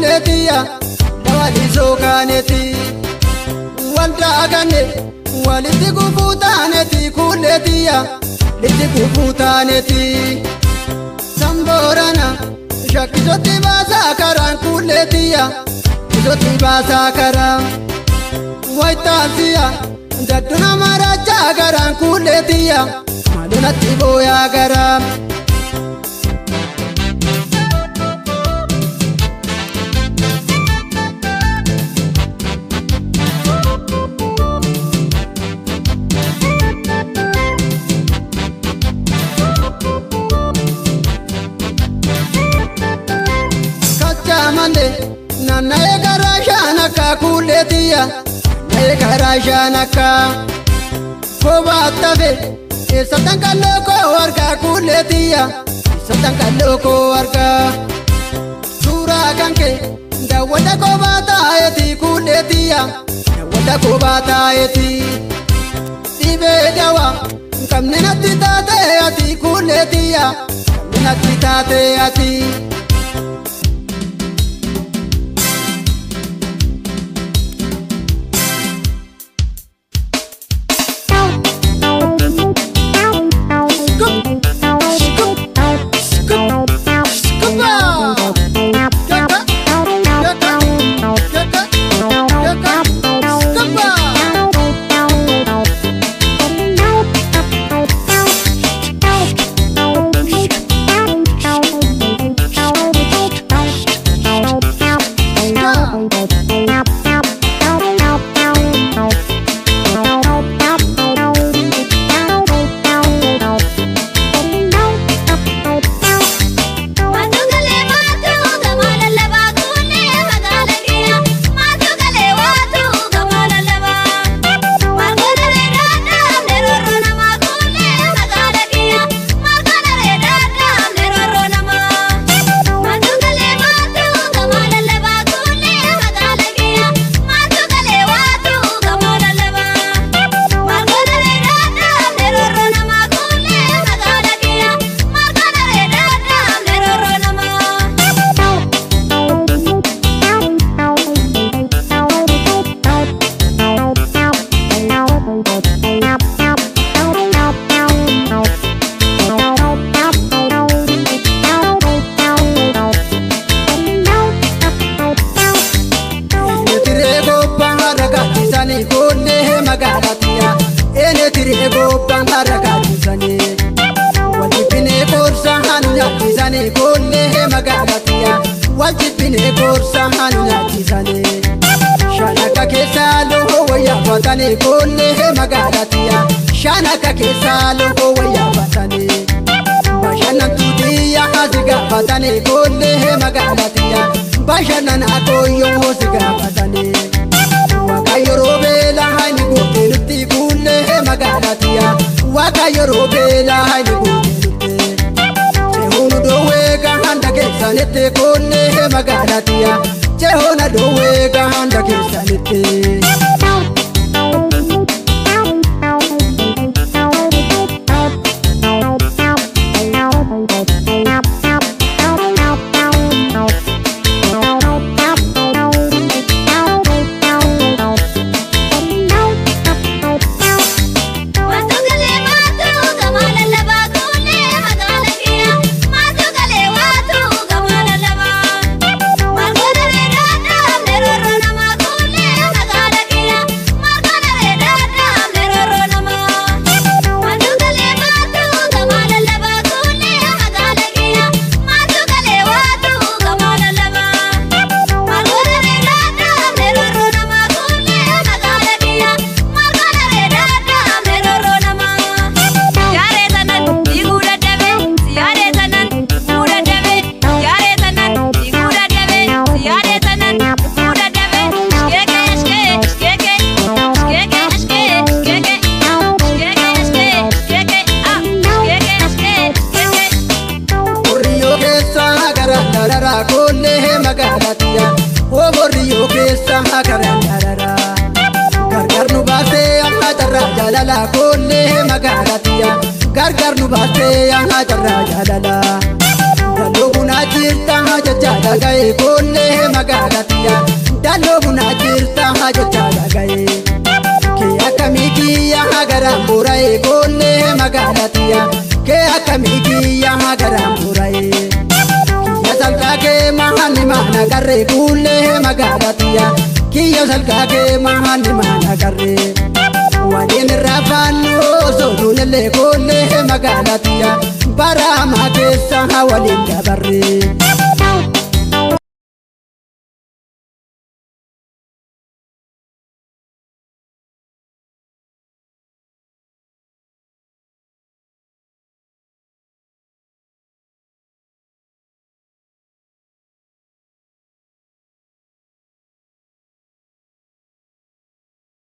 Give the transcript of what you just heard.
kuletiya dawali sokaneti wanda gane waliti kufutaneti kuletiya liti kufutaneti samborana shakizoti basa karan kuletiya zoti basa karan waitasiya daduna maracha karan kuletiya maduna tiboya karan Nana egarashana ka kuletiya egarashana ka kobatabe esatanga loko warga kuletiya esatanga loko warga sura kanke dawada kobata eti kuletiya dawada kobata eti tibe dawa kamnena titate ati kuletiya kamnena titate ati wajibine korsa hanya kisane shanaka kesalo waya batane kolle magalatiya shanaka kesalo waya batane bashana tudiya haziga batane kolle magalatiya bashana akoyo hoziga batane wakayorobe la hani goteluti kolle magalatiya wakayorobe la hani goteluti sehunu dowe gahanda kesanete kolle magalatiya Jehona dowe gahanda kesanete jalala kolle magalatia gargar nu baate yang hajarra jalala daloguna jirta jecha dhagaye kullee magaalatiya dalloo bunaa jirta jecha dhagaye kee akkamii kiyya garaan buraye kullee magaalatiya kee akkamii kiyya garaan buraye kiyya salgaa kee mahanni maana garree kullee magaalatiya kiyya salgaa kee mahanni maana garree waliin rafaannoo soodunillee kullee magaalatiya baramaa keessa waliin dabarree.